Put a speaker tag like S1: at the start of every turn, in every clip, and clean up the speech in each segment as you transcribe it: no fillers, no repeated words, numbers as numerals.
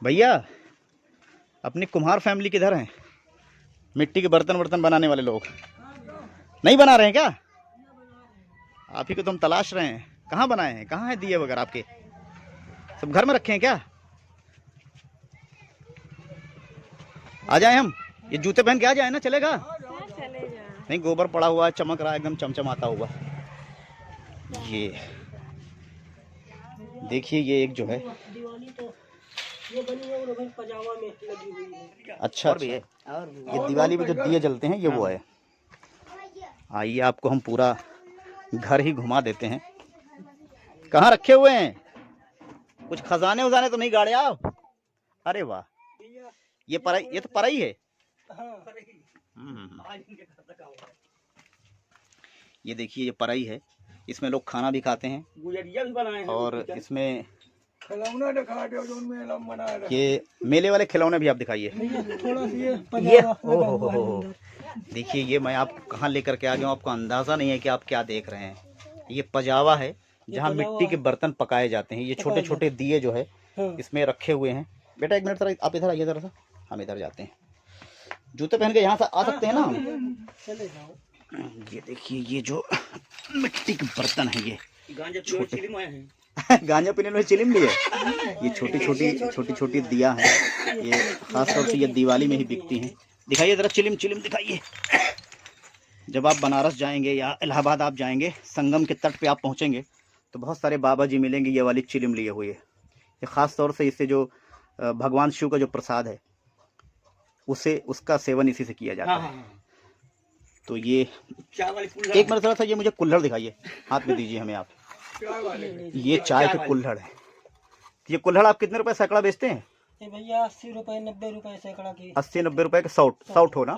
S1: भैया अपनी कुम्हार फैमिली किधर है? मिट्टी के बर्तन वर्तन बनाने वाले लोग नहीं बना रहे हैं क्या? आप ही को तो हम तलाश रहे हैं। कहाँ बनाए हैं? कहाँ है दिए वगैरह आपके? सब घर में रखे हैं क्या? आ जाए हम? ये जूते पहन के आ जाए ना, चलेगा? नहीं, गोबर पड़ा हुआ है, चमक रहा है एकदम चमचमाता हुआ। ये देखिए, ये एक जो है
S2: ये बनी है और पजामा में लगी हुई है।
S1: अच्छा अच्छा, ये दिवाली में जो दिए जलते हैं ये वो है। आइए आपको हम पूरा घर ही घुमा देते हैं। कहाँ रखे हुए हैं? कुछ खजाने उजाने तो नहीं गाड़े आप? अरे वाह, ये पराई, ये तो पराई है। ये देखिए, ये पराई है। इसमें लोग खाना भी खाते हैं,
S2: गुजरिया भी बनाए हैं
S1: और इसमें
S2: खिलौना दिखा दो जो उनमें लम बना रहे।
S1: ये मेले वाले खिलौने भी आप दिखाइए।
S2: थोड़ा सा ये
S1: हो देखिए, ये मैं आपको कहाँ लेकर के आ गया हूँ, आपको अंदाजा नहीं है कि आप क्या देख रहे हैं। ये पजावा है जहाँ मिट्टी के बर्तन पकाए जाते हैं। ये छोटे छोटे दिए जो है इसमें रखे हुए हैं। बेटा एक मिनट जरा, आप इधर आइए जरा सा, हम इधर जाते हैं। जूते पहन के यहाँ से आ सकते हैं ना हम?
S2: चले जाओ।
S1: ये देखिए, ये जो मिट्टी के बर्तन है, ये
S2: छोटे
S1: गांजा पीने में चिलिम भी है। ये छोटी छोटी दिया है। ये खास तौर से ये दिवाली में ही बिकती हैं। दिखाइए जरा चिलिम, चिलिम दिखाइए। जब आप बनारस जाएंगे या इलाहाबाद आप जाएंगे, संगम के तट पे आप पहुंचेंगे तो बहुत सारे बाबा जी मिलेंगे ये वाली चिलिम लिए हुए। ये खास तौर से इससे जो भगवान शिव का जो प्रसाद है उसका सेवन इसी से किया जाता है। तो ये एक मिनट थोड़ा सा, ये मुझे कुल्हड़ दिखाइए, हाथ में दीजिए हमें आप। ये चाय के कुल्हड़ है। ये कुल्हड़ आप कितने रुपए सैकड़ा बेचते हैं?
S2: भैया 80 रुपए 90 रुपए सैकड़ा की।
S1: 80-90 रुपए के सौट हो ना?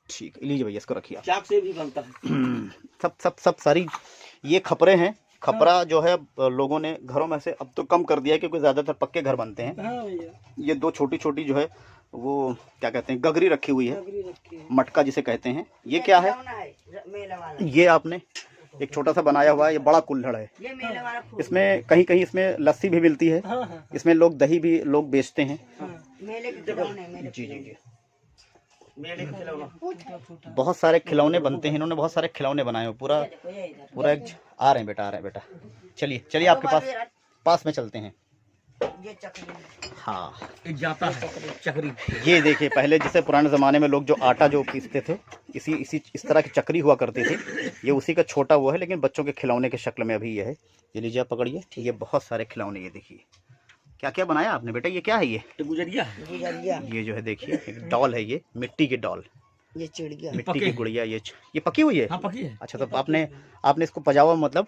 S1: ठीक, लीजिए भैया, इसको रखिए।
S2: चाक से भी बनता है।
S1: सब सारी ये खपरे हैं। खपरा जो है लोगों ने घरों में से अब तो कम कर दिया है क्योंकि ज्यादातर पक्के घर बनते हैं।
S2: हाँ भैया।
S1: ये दो छोटी छोटी जो है वो क्या कहते हैं, गगरी रखी हुई है, मटका जिसे कहते हैं। ये क्या है? ये आपने एक छोटा सा बनाया हुआ है, ये बड़ा कुल्हड़ है। इसमें कहीं कहीं इसमें लस्सी भी मिलती है। इसमें लोग दही भी लोग बेचते हैं। जी जी जी, बहुत सारे खिलौने बनते हैं। इन्होंने बहुत सारे खिलौने बनाए हुए। पूरा एक आ रहे हैं बेटा, चलिए चलिए, आपके पास में चलते हैं। हाँ,
S2: जाता है चक्री।
S1: ये देखिए, पहले जैसे पुराने ज़माने में लोग जो आटा जो पीसते थे, इस तरह की चक्री हुआ करती थी। ये उसी का छोटा वो है, लेकिन बच्चों के खिलौने के शक्ल में अभी ये है। ये लीजिए, आप पकड़िए। ये बहुत सारे खिलौने, ये देखिए क्या क्या बनाया आपने बेटा। ये क्या है? ये
S2: गुजरिया।
S1: ये जो है देखिए, एक डॉल है, ये मिट्टी की डॉल,
S2: ये चिड़िया,
S1: मिट्टी की गुड़िया। ये पकी हुई है?
S2: हाँ, पकी है।
S1: अच्छा, तो आपने इसको पजावा मतलब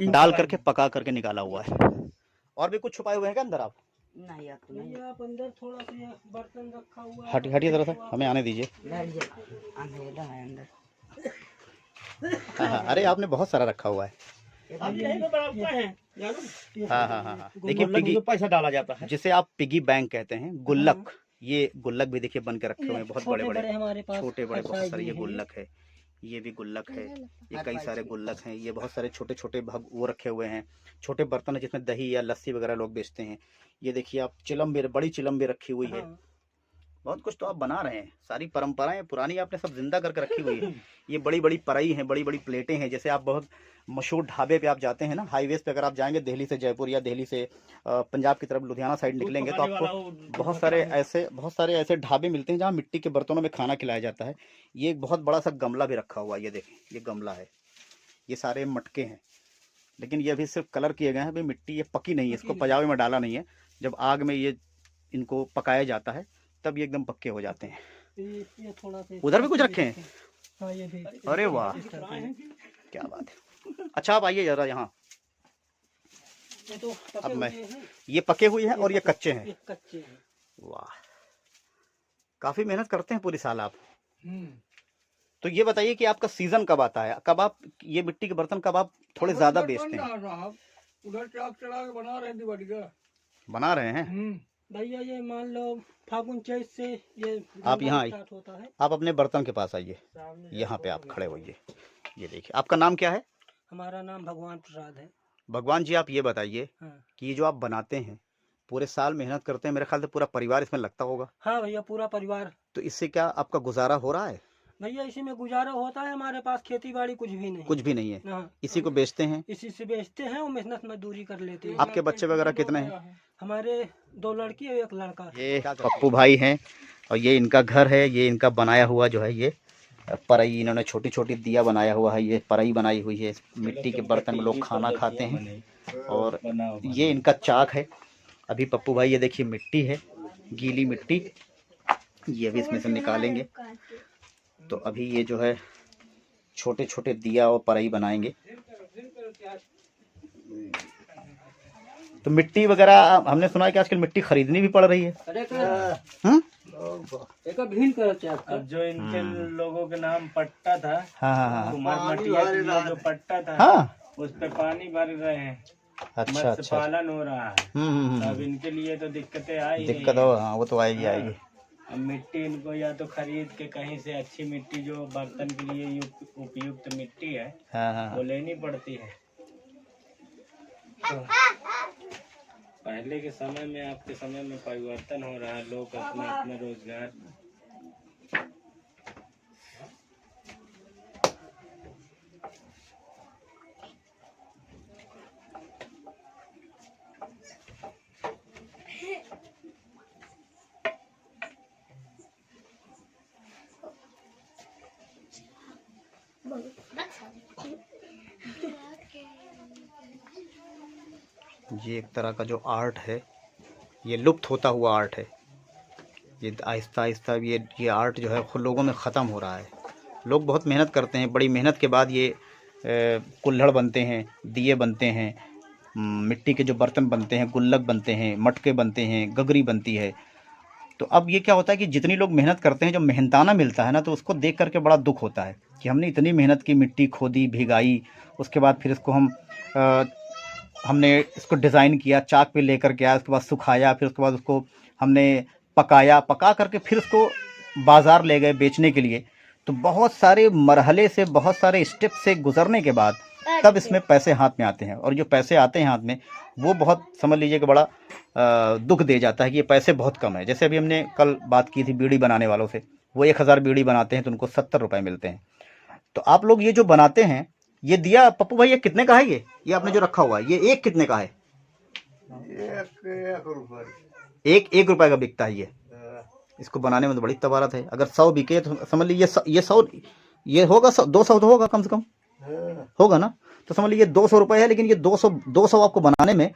S1: डाल करके पका करके निकाला हुआ है। और भी कुछ छुपाए हुए हैं क्या अंदर आप?
S2: नहीं आप अंदर थोड़ा सा बर्तन रखा हुआ है।
S1: हटिए जरा सा, हमें आने दीजिए।
S2: अंधेरा है अंदर।
S1: हाँ, अरे आपने बहुत सारा रखा हुआ है।
S2: हाँ।
S1: देखिए, पिगी
S2: पैसा डाला जाता है,
S1: जिसे आप पिगी बैंक कहते हैं, गुल्लक। ये गुल्लक भी देखिए बन के रखे हुए हैं, बहुत बड़े बड़े,
S2: हमारे पास
S1: छोटे बड़े बहुत सारे। ये गुल्लक है, ये भी गुल्लक है, ये कई सारे गुल्लक हैं। ये बहुत सारे छोटे छोटे वो रखे हुए हैं, छोटे बर्तन है जिसमें दही या लस्सी वगैरह लोग बेचते हैं। ये देखिए आप, चिलम भी, बड़ी चिलम भी रखी हुई है। बहुत कुछ तो आप बना रहे हैं। सारी परंपराएं पुरानी आपने सब जिंदा करके रखी हुई है। ये बड़ी बड़ी पराई हैं, बड़ी बड़ी प्लेटें हैं। जैसे आप बहुत मशहूर ढाबे पे आप जाते हैं ना, हाईवेज पे अगर आप जाएंगे दिल्ली से जयपुर या दिल्ली से पंजाब की तरफ लुधियाना साइड निकलेंगे तो आपको बहुत सारे ऐसे ढाबे मिलते हैं जहाँ मिट्टी के बर्तनों में खाना खिलाया जाता है। ये एक बहुत बड़ा सा गमला भी रखा हुआ है, ये देखें, ये गमला है। ये सारे मटके हैं, लेकिन ये अभी सिर्फ कलर किए गए हैं। अभी मिट्टी ये पकी नहीं है, इसको पजावे में डाला नहीं है। जब आग में ये इनको पकाया जाता है तब ये एकदम पक्के हो जाते हैं।
S2: ये थोड़ा सा
S1: उधर भी कुछ रखे हैं?
S2: हाँ, ये भी।
S1: अरे वाह, क्या बात है। अच्छा, आप आइए जरा यहाँ।
S2: ये तो
S1: अब मैं, ये पके हुए हैं और ये कच्चे हैं।
S2: कच्चे हैं।
S1: वाह, काफी मेहनत करते हैं पूरी साल आप। तो ये बताइए कि आपका सीजन कब आता है? कब आप ये मिट्टी के बर्तन कब आप थोड़े ज्यादा बेचते हैं?
S2: उधर चाक चला के बना रहे हैं दिवाली का।
S1: बना रहे हैं
S2: भैया, ये मान लो फागुन चैत से ये
S1: आप यहाँ आइए,
S2: स्टार्ट होता है।
S1: आप अपने बर्तन के पास आइए, यहाँ पे आप खड़े होइए। ये देखिए, आपका नाम क्या है?
S2: हमारा नाम भगवान प्रसाद है।
S1: भगवान जी, आप ये बताइए
S2: हाँ।
S1: कि ये जो आप बनाते हैं पूरे साल मेहनत करते हैं, मेरे ख्याल से पूरा परिवार इसमें लगता होगा।
S2: हाँ भैया, पूरा परिवार।
S1: तो इससे क्या आपका गुजारा हो रहा है?
S2: भैया इसी में गुजारा होता है, हमारे पास खेती बाड़ी कुछ भी नहीं।
S1: कुछ भी नहीं है,
S2: हाँ,
S1: इसी को बेचते हैं।
S2: इसी से बेचते हैं और मेहनत मजदूरी कर लेते हैं।
S1: आपके बच्चे वगैरह कितने हैं?
S2: हमारे 2 लड़की और 1 लड़का।
S1: ये पप्पू भाई हैं और ये इनका घर है। ये इनका बनाया हुआ जो है ये परई, इन्होंने छोटी छोटी दिया बनाया हुआ है। ये परई बनाई हुई है, मिट्टी के बर्तन में लोग खाना खाते हैं। और ये इनका चाक है। अभी पप्पू भाई ये देखिए मिट्टी है, गीली मिट्टी, ये भी इसमें से निकालेंगे। तो अभी ये जो है छोटे छोटे दिया और परई बनाएंगे। तो मिट्टी वगैरह हमने सुना है कि आजकल मिट्टी खरीदनी भी पड़ रही है।
S2: अब जो इनके लोगों के नाम पट्टा था,
S1: हाँ,
S2: कुमार मटिया के लिए जो पट्टा था,
S1: हाँ,
S2: उस पे पानी भर गए हैं।
S1: अच्छा
S2: मत्स्य पालन हो रहा है। अब इनके लिए तो दिक्कतें आई
S1: दिक्कत हो, हाँ वो तो आएगी आएगी।
S2: अब मिट्टी इनको या तो खरीद के कहीं से अच्छी मिट्टी जो बर्तन के लिए उपयुक्त मिट्टी है,
S1: हाँ,
S2: वो लेनी पड़ती है। तो पहले के समय में आपके समय में परिवर्तन हो रहा है, लोग अपना अपना रोजगार।
S1: ये एक तरह का जो आर्ट है, ये लुप्त होता हुआ आर्ट है। ये आहिस्ता आहिस्ता ये आर्ट जो है लोगों में ख़त्म हो रहा है। लोग बहुत मेहनत करते हैं, बड़ी मेहनत के बाद ये कुल्हड़ बनते हैं, दिए बनते हैं, मिट्टी के जो बर्तन बनते हैं, गुल्लक बनते हैं, मटके बनते हैं, गगरी बनती है। तो अब ये क्या होता है कि जितनी लोग मेहनत करते हैं, जो मेहनताना मिलता है ना, तो उसको देख करके बड़ा दुख होता है कि हमने इतनी मेहनत की, मिट्टी खोदी, भिगाई, उसके बाद फिर इसको हमने इसको डिज़ाइन किया, चाक पे लेकर के आया, उसके बाद सुखाया, फिर उसके बाद उसको हमने पकाया, पका करके फिर उसको बाज़ार ले गए बेचने के लिए। तो बहुत सारे मरहले से, बहुत सारे स्टेप से गुजरने के बाद तब इसमें पैसे हाथ में आते हैं। और जो पैसे आते हैं हाथ में, वो बहुत समझ लीजिए कि बड़ा दुख दे जाता है कि ये पैसे बहुत कम है। जैसे अभी हमने कल बात की थी बीड़ी बनाने वालों से, वो 1000 बीड़ी बनाते हैं तो उनको 70 रुपये मिलते हैं। तो आप लोग ये जो बनाते हैं, ये दिया पप्पू भाई ये कितने का है? ये आपने जो रखा हुआ है, ये एक कितने का है? 1 रुपए का बिकता है ये। इसको बनाने में तो बड़ी तबारत है। अगर 100 बिके तो समझ लीजिए ये 100, ये होगा 200 तो होगा कम से कम, होगा ना। तो समझ लीजिए 200 रुपये है, लेकिन ये 200 आपको बनाने में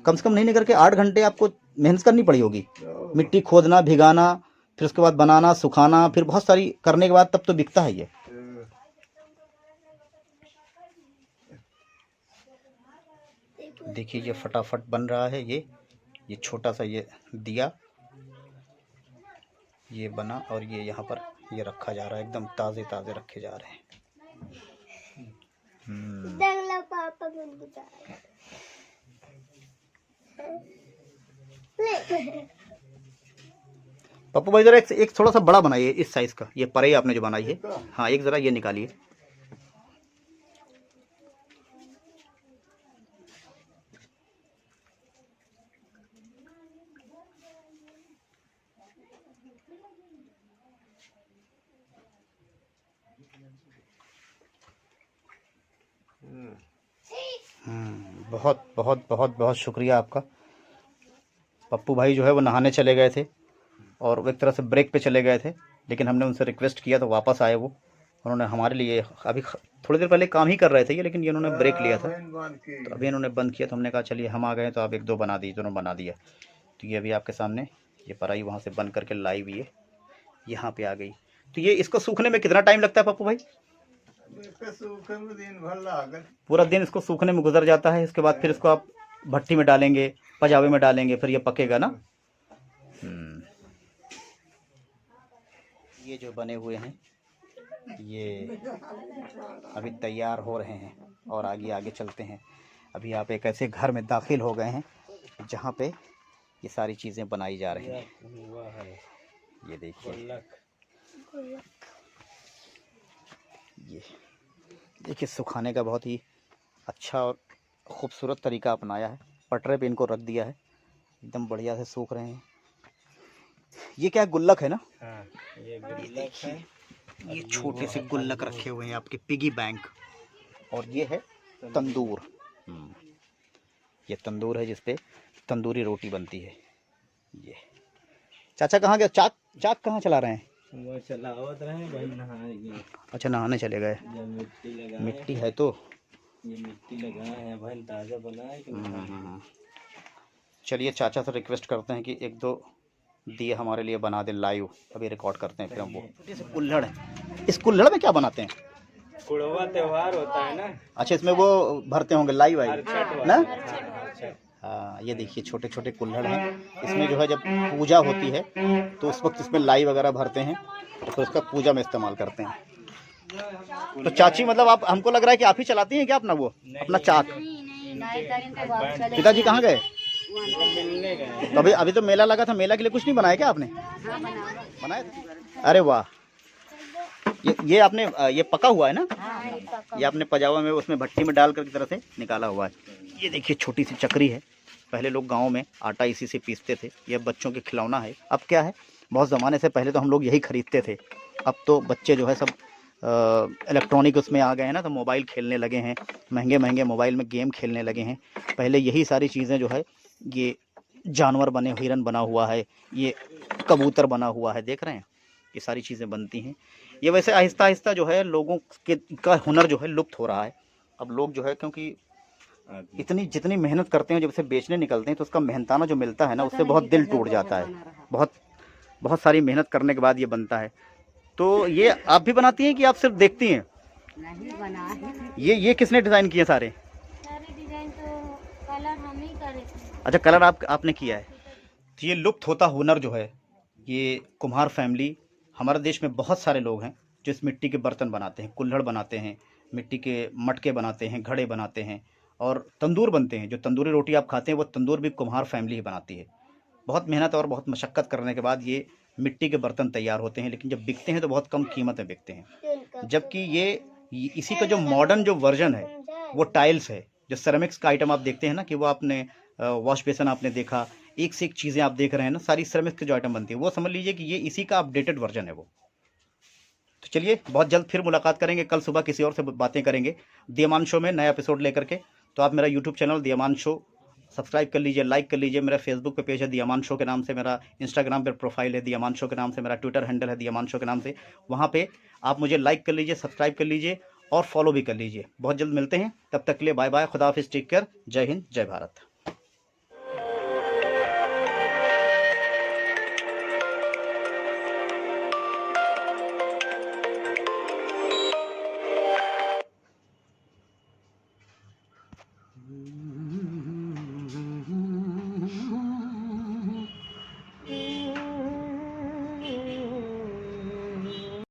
S1: कम से कम नहीं करके 8 घंटे आपको मेहनत करनी पड़ी होगी। मिट्टी खोदना, भिगाना, फिर उसके बाद बनाना, सुखाना, फिर बहुत सारी करने के बाद तब तो बिकता है ये। देखिए ये फटाफट बन रहा है। ये छोटा सा ये दिया ये बना और ये यहाँ पर ये रखा जा रहा है। एकदम ताज़े ताज़े रखे जा रहे हैं। पप्पू भाई जरा एक थोड़ा सा बड़ा बनाइए इस साइज का। ये परई आपने जो बनाई है, हाँ एक ज़रा ये निकालिए। बहुत बहुत बहुत बहुत शुक्रिया आपका। पप्पू भाई जो है वो नहाने चले गए थे और वो एक तरह से ब्रेक पे चले गए थे, लेकिन हमने उनसे रिक्वेस्ट किया तो वापस आए वो। उन्होंने हमारे लिए अभी थोड़ी देर पहले काम ही कर रहे थे ये, लेकिन ये उन्होंने ब्रेक लिया था तो अभी इन्होंने बंद किया। तो हमने कहा चलिए हम आ गए तो आप 1-2 बना दीजिए। तो उन्होंने बना दिया। तो ये अभी आपके सामने ये पराई वहाँ से बन करके लाइव ये यहाँ पे आ गई। तो ये इसको सूखने में कितना टाइम लगता है पप्पू भाई? पूरा दिन इसको सूखने में गुजर जाता है। इसके बाद फिर इसको आप भट्टी में डालेंगे, पजावे में डालेंगे, फिर ये पकेगा ना। ये जो बने हुए हैं ये अभी तैयार हो रहे हैं और आगे आगे चलते हैं। अभी आप एक ऐसे घर में दाखिल हो गए हैं जहाँ पे ये सारी चीज़ें बनाई जा रही हैं। ये देखिए, ये देखिए सुखाने का बहुत ही अच्छा और ख़ूबसूरत तरीका अपनाया है। पटरे पे इनको रख दिया है एकदम बढ़िया से सूख रहे हैं। ये क्या गुल्लक है ना?
S2: हाँ, ये गुल्लक है।
S1: ये छोटे से गुल्लक रखे हुए हैं आपके पिगी बैंक। और ये है तंदूर। ये तंदूर है जिसपे तंदूरी रोटी बनती है। ये चाचा कहाँ गए? चाक चाक कहाँ चला रहे हैं?
S2: वो चलावत रहे भाई, नहाएंगे।
S1: अच्छा, नहाने चले गए।
S2: जब मिट्टी लगाए,
S1: मिट्टी है तो
S2: ये मिट्टी लगाए हैं भाई, ताज़ा बनाए कि नहीं?
S1: चलिए चाचा से रिक्वेस्ट करते हैं कि एक दो दिए हमारे लिए बना दे लाइव। अभी रिकॉर्ड करते हैं फिर हम वो। छोटे से कुल्हड़ है। इस कुल्हड़ में क्या बनाते हैं?
S2: कुड़वा त्योहार होता है ना।
S1: अच्छा, इसमें वो भरते होंगे लाई वाई
S2: अरछठ
S1: ना?
S2: वाला। अरछठ।
S1: हाँ, ये देखिए छोटे छोटे कुल्हड़ हैं। इसमें जो है जब पूजा होती है तो उस वक्त इसमें लाई वगैरह भरते हैं, तो उसका पूजा में इस्तेमाल करते हैं। तो चाची मतलब आप, हमको लग रहा है कि आप ही चलाती हैं क्या अपना वो अपना चाक? पिताजी कहाँ गए?
S2: मिलने गए।
S1: तो अभी तो मेला लगा था, मेला के लिए कुछ नहीं बनाया क्या आपने? बनाया था? अरे वाह, ये आपने ये पका हुआ है ना? ये आपने पजावा में उसमें भट्टी में डाल कर की तरह से निकाला हुआ है। ये देखिए छोटी सी चक्री है। पहले लोग गांव में आटा इसी से पीसते थे। ये बच्चों के खिलौना है। अब क्या है, बहुत ज़माने से पहले तो हम लोग यही खरीदते थे। अब तो बच्चे जो है सब इलेक्ट्रॉनिक उसमें आ गए हैं ना, तो मोबाइल खेलने लगे हैं, महंगे महंगे मोबाइल में गेम खेलने लगे हैं। पहले यही सारी चीज़ें जो है, ये जानवर बने, हिरन बना हुआ है, ये कबूतर बना हुआ है, देख रहे हैं, ये सारी चीज़ें बनती हैं। ये वैसे आहिस्ता आहिस्ता जो है लोगों के का हुनर जो है लुप्त हो रहा है। अब लोग जो है, क्योंकि इतनी जितनी मेहनत करते हैं, जब इसे बेचने निकलते हैं तो उसका मेहनताना जो मिलता है ना, उससे बहुत दिल टूट जाता है। बहुत बहुत सारी मेहनत करने के बाद ये बनता है। तो ये आप भी बनाती हैं कि आप सिर्फ देखती हैं?
S3: नहीं बना है।
S1: ये किसने डिज़ाइन किए सारे?
S3: सारे डिजाइन तो कलर हम ही करे थे।
S1: अच्छा, कलर आपने किया है। तो ये लुप्त होता हुनर जो है, ये कुम्हार फैमिली, हमारे देश में बहुत सारे लोग हैं जो इस मिट्टी के बर्तन बनाते हैं, कुल्हड़ बनाते हैं, मिट्टी के मटके बनाते हैं, घड़े बनाते हैं और तंदूर बनते हैं। जो तंदूरी रोटी आप खाते हैं वो तंदूर भी कुम्हार फैमिली ही बनाती है। बहुत मेहनत और बहुत मशक्क़त करने के बाद ये मिट्टी के बर्तन तैयार होते हैं, लेकिन जब बिकते हैं तो बहुत कम कीमत में बिकते हैं। जबकि ये इसी का जो मॉडर्न जो वर्जन है वो टाइल्स है। जो सेरेमिक्स का आइटम आप देखते हैं ना, कि वो आपने वॉश बेसन आपने देखा, एक से एक चीज़ें आप देख रहे हैं ना, सारी सेरेमिक्स की जो आइटम बनती है, वो समझ लीजिए कि ये इसी का अपडेटेड वर्जन है वो। तो चलिए, बहुत जल्द फिर मुलाकात करेंगे। कल सुबह किसी और से बातें करेंगे दियामान शो में, नया एपिसोड लेकर के। तो आप मेरा यूट्यूब चैनल दियामान शो सब्सक्राइब कर लीजिए, लाइक कर लीजिए। मेरा फेसबुक पे पेज है दियामान शो के नाम से, मेरा इंस्टाग्राम पर प्रोफाइल है दियामान शो के नाम से, मेरा ट्विटर हैंडल है दियामान शो के नाम से। वहाँ पे आप मुझे लाइक कर लीजिए, सब्सक्राइब कर लीजिए और फॉलो भी कर लीजिए। बहुत जल्द मिलते हैं, तब तक के लिए बाय बाय, खुदा हाफिज़, टेक केयर, जय हिंद, जय भारत।